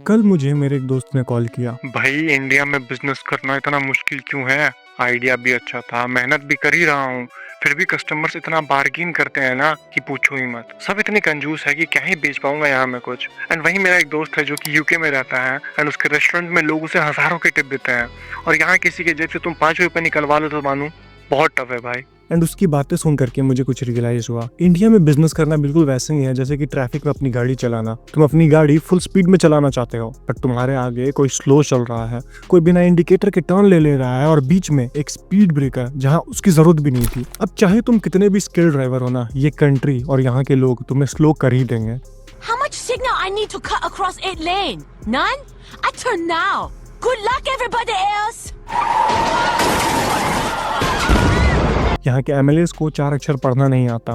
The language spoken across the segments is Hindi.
कल मुझे मेरे एक दोस्त ने कॉल किया। भाई इंडिया में बिजनेस करना इतना मुश्किल क्यों है। आइडिया भी अच्छा था, मेहनत भी कर ही रहा हूँ, फिर भी कस्टमर्स इतना बार्गिन करते हैं ना कि पूछो ही मत। सब इतनी कंजूस है कि क्या ही बेच पाऊंगा यहाँ में कुछ। एंड वही मेरा एक दोस्त है जो कि यूके में रहता है एंड उसके रेस्टोरेंट में लोग उसे हजारों के टिप देते हैं, और यहाँ किसी के जेब से तुम 5 रुपए निकलवा लो तो मानू बहुत टफ है भाई। एंड उसकी बातें सुन करके मुझे कुछ रियलाइज हुआ। इंडिया में बिजनेस करना बिल्कुल वैसे ही है जैसे कि ट्रैफिक में अपनी गाड़ी चलाना। तुम अपनी गाड़ी फुल स्पीड में चलाना चाहते हो, बट तुम्हारे आगे कोई स्लो चल रहा है, कोई बिना इंडिकेटर के टर्न ले रहा है, और बीच में एक स्पीड ब्रेकर जहां उसकी जरूरत भी नहीं थी। अब चाहे तुम कितने भी स्किल्ड ड्राइवर हो ना, ये कंट्री और यहाँ के लोग तुम्हें स्लो कर ही देंगे। How much signal I need to cut across 8 lane? None? I turn now. Good luck everybody else. यहाँ के एमएलएस को 4 अक्षर पढ़ना नहीं आता।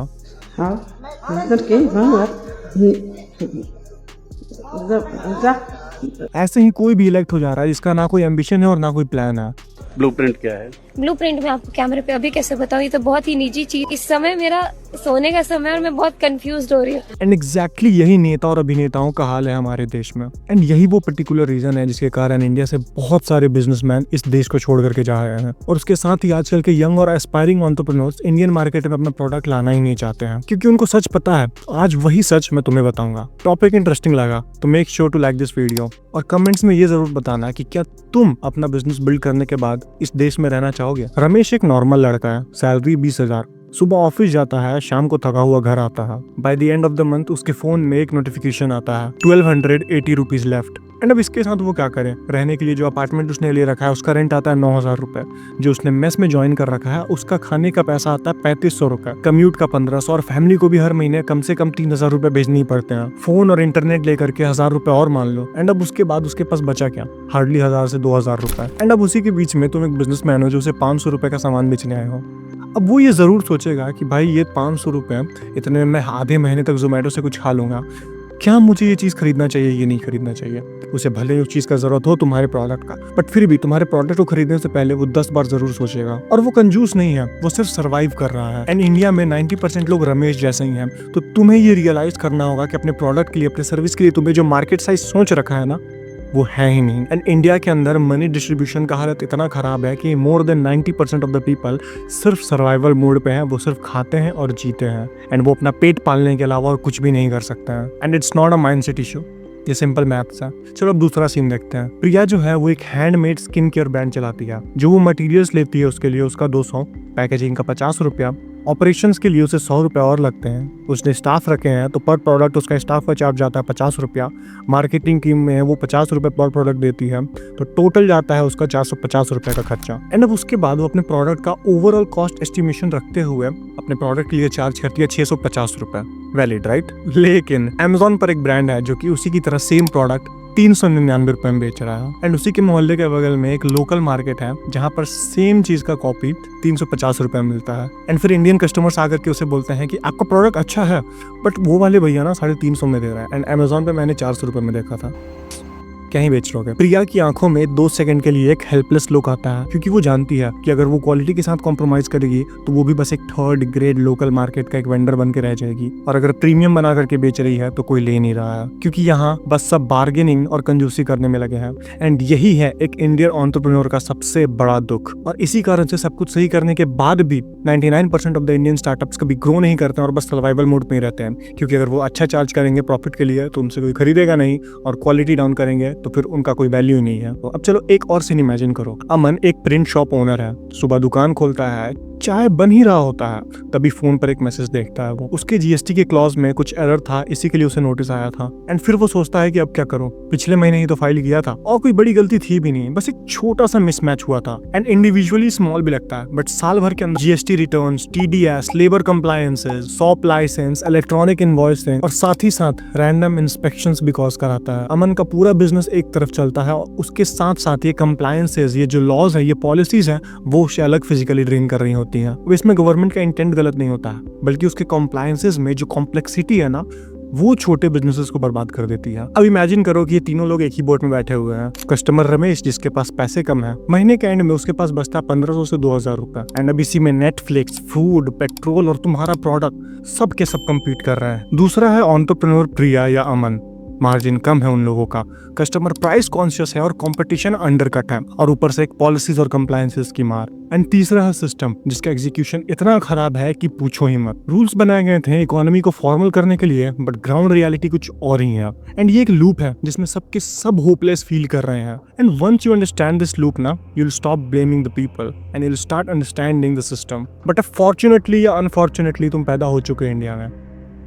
ऐसे ही कोई भी इलेक्ट हो जा रहा है जिसका ना कोई एम्बिशन है और ना कोई प्लान है। ब्लूप्रिंट क्या है? ब्लूप्रिंट में आपको कैमरे पे अभी कैसे बताऊँ, ये तो बहुत ही निजी चीज। इस समय मेरा सोने का समय और मैं बहुत कंफ्यूज्ड हो रही हूँ। एंड एग्जैक्टली यही नेता और अभिनेताओं का हाल है हमारे देश में। एंड यही वो पर्टिकुलर रीजन है जिसके कारण इंडिया से बहुत सारे बिजनेसमैन इस देश को छोड़ करके जा रहे हैं, और उसके साथ ही आजकल के यंग और एस्पायरिंग एंटरप्रेन्योर्स इंडियन मार्केट में अपना प्रोडक्ट लाना ही नहीं चाहते हैं, क्योंकि उनको सच पता है। आज वही सच मैं तुम्हें बताऊंगा। टॉपिक इंटरेस्टिंग लगा तो make sure to like this video, और कमेंट्स में ये जरूर बताना कि क्या तुम अपना बिजनेस बिल्ड करने के बाद इस देश में रहना चाहोगे। रमेश एक नॉर्मल लड़का है, सैलरी 20,000, सुबह ऑफिस जाता है, शाम को थका हुआ घर आता है। By the end of the month उसके फोन में एक नोटिफिकेशन आता है 1280 रुपीज लेफ्ट। एंड अब इसके साथ वो क्या करे, रहने के लिए जो अपार्टमेंट उसने ले रखा है उसका रेंट आता है 9,000 रुपए, जो उसने मेस में ज्वाइन कर रखा है उसका खाने का पैसा आता है 3500 रुपए, कम्यूट का 1500, और फैमिली को भी हर महीने कम से कम 3,000 रुपए भेजने ही पड़ते हैं। फोन और इंटरनेट लेकर के 1,000 रुपए और मान लो। एंड अब उसके बाद उसके पास बचा क्या, हार्डली 1,000 से 2,000 रुपए। एंड अब उसी के बीच में तुम एक बिजनेसमैन हो जो उसे 500 रुपए का सामान बेचने आए हो। अब वो ये जरूर सोचेगा कि भाई ये 500 रुपए इतने में मैं आधे महीने तक जोमेटो से कुछ खा लूंगा, क्या मुझे ये चीज़ खरीदना चाहिए, ये नहीं खरीदना चाहिए। उसे भले ही उस चीज़ का जरूरत हो तुम्हारे प्रोडक्ट का, बट फिर भी तुम्हारे प्रोडक्ट को खरीदने से पहले वो 10 बार जरूर सोचेगा। और वो कंजूस नहीं है, वो सिर्फ सर्वाइव कर रहा है। एंड इंडिया में 90% लोग रमेश जैसे ही हैं। तो तुम्हें ये रियलाइज करना होगा कि अपने प्रोडक्ट के लिए, अपने सर्विस के लिए तुम्हें जो मार्केट साइज सोच रखा है ना, वो है ही नहीं। एंड इंडिया के अंदर मनी डिस्ट्रीब्यूशन का हालत इतना खराब है कि more than 90% of the people सिर्फ सर्वाइवल मोड पे हैं। वो सिर्फ खाते हैं और जीते हैं, एंड वो अपना पेट पालने के अलावा और कुछ भी नहीं कर सकते हैं। And it's not a mindset issue, ये सिंपल मैथ्स है। चलो अब दूसरा सीन देखते हैं। प्रिया जो है वो एक हैंडमेड स्किन केयर ब्रांड चलाती है। जो वो मटेरियल्स लेती है उसके लिए उसका 200, पैकेजिंग का 50 रुपया, ऑपरेशंस के लिए उसे 100 रुपये और लगते हैं। उसने स्टाफ रखे हैं तो पर प्रोडक्ट उसका स्टाफ का चार्ज जाता है 50 रुपया। मार्केटिंग टीम में वो 50 रुपये पर प्रोडक्ट देती है, तो टोटल जाता है उसका 450 रुपये का खर्चा। एंड अब उसके बाद वो अपने प्रोडक्ट का ओवरऑल कॉस्ट एस्टिमेशन रखते हुए अपने प्रोडक्ट के लिए चार्ज करती है 650 रुपये। Valid right? लेकिन अमेजोन पर एक ब्रांड है जो कि उसी की तरह सेम प्रोडक्ट 399 रुपए में बेच रहा है। एंड उसी के मोहल्ले के बगल में एक लोकल मार्केट है जहां पर सेम चीज का कॉपी 350 रुपए में मिलता है। एंड फिर इंडियन कस्टमर्स आकर के उसे बोलते हैं कि आपका प्रोडक्ट अच्छा है, बट वो वाले भैया ना 350 में दे रहा है, एंड अमेजोन पे मैंने 400 रुपए में देखा था। क्या ही बेच लोगे। प्रिया की आंखों में 2 सेकंड के लिए एक हेल्पलेस लुक आता है, क्योंकि वो जानती है कि अगर वो क्वालिटी के साथ कॉम्प्रोमाइज करेगी तो वो भी बस एक 3rd ग्रेड लोकल मार्केट का एक वेंडर बन के रह जाएगी। और अगर प्रीमियम बना करके बेच रही है तो कोई ले नहीं रहा है, क्योंकि यहाँ बस सब बार्गेनिंग और कंजूसी करने में लगे हैं। एंड यही है एक इंडियन एंटरप्रेन्योर का सबसे बड़ा दुख। और इसी कारण से सब कुछ सही करने के बाद भी 99% ऑफ द इंडियन स्टार्टअप्स कभी ग्रो नहीं करते हैं और बस सर्वाइवल मोड में ही रहते हैं, क्योंकि अगर वो अच्छा चार्ज करेंगे प्रॉफिट के लिए तो उनसे कोई खरीदेगा नहीं, और क्वालिटी डाउन करेंगे तो फिर उनका कोई वैल्यू नहीं है। तो अब चलो एक और सीन इमेजिन करो। अमन एक प्रिंट शॉप ओनर है, सुबह दुकान खोलता है, चाय बन ही रहा होता है, तभी फोन पर एक मैसेज देखता है। वो उसके जीएसटी के क्लॉज में कुछ एरर था, इसी के लिए उसे नोटिस आया था। एंड फिर वो सोचता है कि अब क्या करूं, पिछले महीने ही तो फाइल किया था और कोई बड़ी गलती थी भी नहीं, बस एक छोटा सा मिसमैच हुआ था। एंड इंडिविजुअली स्मॉल भी लगता है, बट साल भर के अंदर GST returns, TDS, labour compliances, shop licence, electronic invoicing और साथ ही साथ रैंडम इंस्पेक्शंस भी कॉज कराता है। अमन का पूरा बिजनेस एक तरफ चलता है और उसके साथ साथ ये कंप्लायंसेस, ये जो लॉज है, ये पॉलिसीज है, वो उसे अलग फिजिकली ड्रेन कर रही होती है। इसमें गवर्नमेंट का इंटेंट गलत नहीं होता है, बल्कि उसके कॉम्प्लायंसेस में जो कॉम्प्लेक्सिटी है ना, वो छोटे बिजनेसेस को बर्बाद कर देती है। अब इमेजिन करो कि ये तीनों लोग एक ही बोट में बैठे हुए हैं। कस्टमर रमेश जिसके पास पैसे कम है, महीने के एंड में उसके पास बचता 1500 से 2000 रुपए। एंड अब इसी में नेटफ्लिक्स, फूड, पेट्रोल और तुम्हारा प्रोडक्ट सब के सब कम्पीट कर रहे हैं। दूसरा है एंटरप्रेन्योर प्रिया या अमन, मार्जिन कम है उन लोगों का, कस्टमर प्राइस कॉन्शियस है और कंपटीशन अंडरकट है, और ऊपर से एक पॉलिसीज और कंप्लायंसेस की मार। एंड तीसरा है सिस्टम, जिसका एग्जीक्यूशन इतना खराब है कि पूछो ही मत। रूल्स बनाए गए थे इकोनॉमी को फॉर्मल करने के लिए, बट ग्राउंड रियलिटी कुछ और ही है। एंड ये एक लूप है जिसमें सबके सब होपलेस फील कर रहे हैं। And once you understand this loop ना, you will stop blaming the people and you will start understanding the system. But अब फॉर्चुनेटली या अनफॉर्चुनेटली तुम पैदा हो चुके हैं इंडिया में,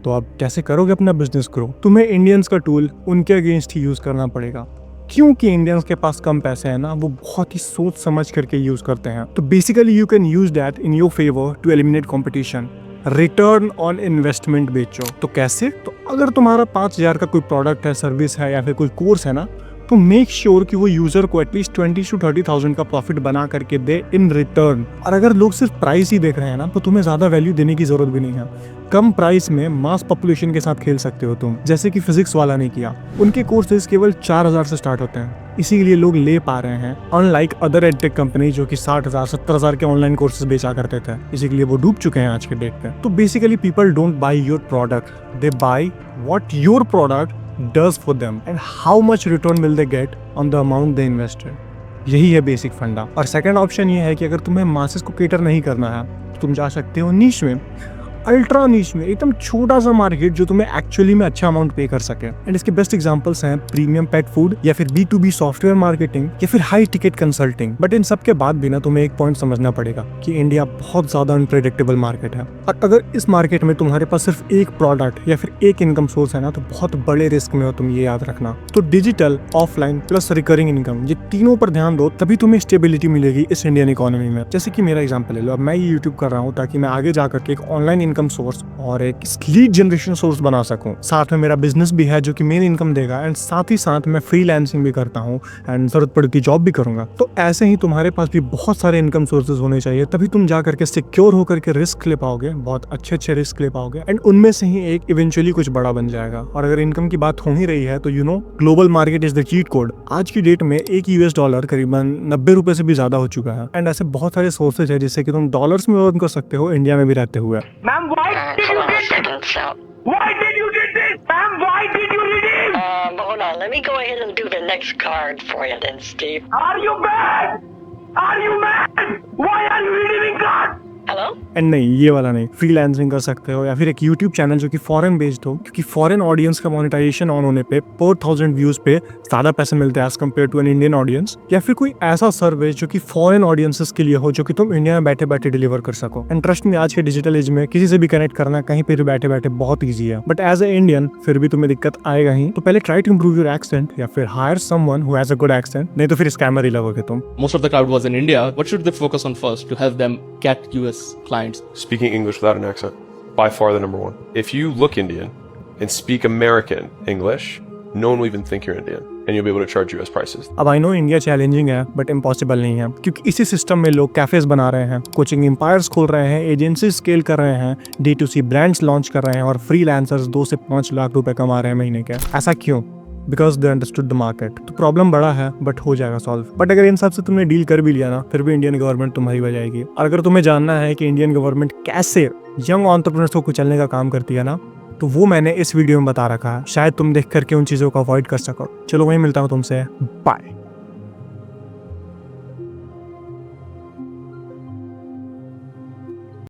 तो अब कैसे करोगे अपना बिजनेस ग्रो? तुम्हें इंडियंस का टूल उनके अगेंस्ट ही यूज करना पड़ेगा, क्योंकि इंडियंस के पास कम पैसे हैं ना, वो बहुत ही सोच समझ करके यूज करते हैं। तो basically you can use that in your favour to eliminate competition. Return on investment बेचो। तो कैसे? तो अगर तुम्हारा 5,000 का कोई प्रोडक्ट है, सर्विस है या फिर कोई कोर्स है ना, तो मेक श्योर कि वो यूजर को एटलीस्ट 20 to 30,000 का प्रॉफिट बना करके दे इन रिटर्न। और अगर लोग सिर्फ प्राइस ही देख रहे हैं ना, तो तुम्हें ज्यादा वैल्यू देने की जरूरत भी नहीं है। कम प्राइस में मास पॉपुलेशन के साथ खेल सकते हो तुम, जैसे कि फिजिक्स वाला ने किया। उनके कोर्सेज केवल 4,000 से स्टार्ट होते हैं, इसीलिए लोग ले पा रहे हैं, अनलाइक अदर एडटेक कंपनी जो कि 60,000 70,000 के ऑनलाइन कोर्सेज बेचा करते थे, इसीलिए वो डूब चुके हैं आज के डेट पे। तो basically people don't by your product, they by what your product does for them and how much return will they get on the amount they invested। यही है बेसिक फंडा। और सेकंड ऑप्शन ये है कि अगर तुम्हें मासेस को केटर नहीं करना है, तो तुम जा सकते हो नीश में, अल्ट्रा नीश में, एकदम छोटा सा मार्केट जो तुम्हें एक्चुअली में अच्छा अमाउंट पे कर सके। एंड इसके बेस्ट एग्जांपल्स हैं प्रीमियम पेट फूड, या फिर B2B सॉफ्टवेयर मार्केटिंग, या फिर high ticket consulting. But in सब के बाद भी ना तुम्हें एक पॉइंट समझना पड़ेगा कि इंडिया बहुत ज्यादा अनप्रेडिक्टेबल मार्केट है, और अगर इस मार्केट में तुम्हारे पास सिर्फ एक प्रोडक्ट या फिर एक इनकम सोर्स है ना, तो बहुत बड़े रिस्क में हो तुम, ये याद रखना। तो digital, offline plus recurring income, ये तीनों पर ध्यान दो, तभी तुम्हें स्टेबिलिटी मिलेगी इस इंडियन इकोनॉमी में। जैसे कि मेरा एग्जाम्पल ले लो, अब मैं ये यूट्यूब कर रहा हूँ ताकि मैं आगे जाकर के एक ऑनलाइन इनकम सोर्स और एक लीड जनरेशन सोर्स बना सकूं। साथ में मेरा बिजनेस भी है जो कि मेन इनकम देगा, एंड साथ ही साथ मैं फ्रीलांसिंग भी करता हूं, एंड जरूरत पड़े की जॉब भी करूंगा। तो ऐसे ही तुम्हारे पास भी बहुत सारे इनकम सोर्सेज होने चाहिए, तभी तुम जा करके सिक्योर होकर के रिस्क ले पाओगे, बहुत अच्छे रिस्क ले पाओगे, एंड उनमें से ही एक इवेंचुअली कुछ बड़ा बन जाएगा। और अगर इनकम की बात हो ही रही है, तो you know global market is the cheat code. आज की डेट में एक $1 करीबन 90 रुपए से भी ज्यादा हो चुका है, एंड ऐसे बहुत सारे सोर्सेज है जिससे कि तुम डॉलर्स में अर्न कर सकते हो, इंडिया में भी रहते हुए। Why did you did this? Ma'am, why did you redeem? Hold on. Let me go ahead and do the next card for you then, Steve. Are you mad? Are you mad? Why are you redeeming cards? Hello? And नहीं, ये वाला नहीं, फ्रीलांसिंग कर सकते हो, या फिर एक यूट्यूब चैनल जो कि फॉरेन बेस्ड हो, क्योंकि फॉरेन ऑडियंस का मोनेटाइजेशन ऑन होने पे पर 1000 व्यूज पे ज्यादा पैसे मिलते हैं as compare to an Indian audience. या फिर कोई ऐसा सर्विस जो कि फॉरेन ऑडियंसेस के लिए हो, जो कि तुम इंडिया में बैठे बैठे डिलीवर कर सको। एंड ट्रस्ट में, आज के डिजिटल एज में किसी से भी कनेक्ट करना कहीं पे भी बैठे बैठे बहुत ईजी है। बट एज ए इंडियन फिर भी तुम्हें दिक्कत आएगा ही, तो पहले try to improve your accent, या फिर hire someone who has a good accent, नहीं तो फिर स्कैमर ही लगोगे तुम। Most of the crowd was in India. What should they focus on first to help them get US clients? Speaking English without an accent, by far the number one. If you look Indian and speak American English, no one will even think you're Indian, and you'll be able to charge US prices. अब आई नो इंडिया चैलेंजिंग है, बट इम्पॉसिबल नहीं है, क्योंकि इसी सिस्टम में लोग कैफेज बना रहे हैं, कोचिंग एम्पायर्स खोल रहे हैं, एजेंसी स्केल कर रहे हैं, D2C ब्रांड्स लॉन्च कर रहे हैं, और फ्रीलांसर्स 2 से 5 लाख रुपए कमा रहे हैं महीने के। ऐसा क्यों? Because they understood the market. तो प्रॉब्लम बड़ा है, बट हो जाएगा सॉल्व। बट अगर इन सब से तुमने डील कर भी लिया ना, फिर भी इंडियन गवर्नमेंट तुम्हारी बजाएगी। और अगर तुम्हें जानना है कि इंडियन गवर्नमेंट कैसे यंग एंटरप्रेन्योर्स को कुचलने का काम करती है ना, तो वो मैंने इस वीडियो में बता रखा है, शायद तुम देख करके उन चीज़ों को अवॉइड कर सको। चलो वहीं मिलता हूँ तुमसे, बाय।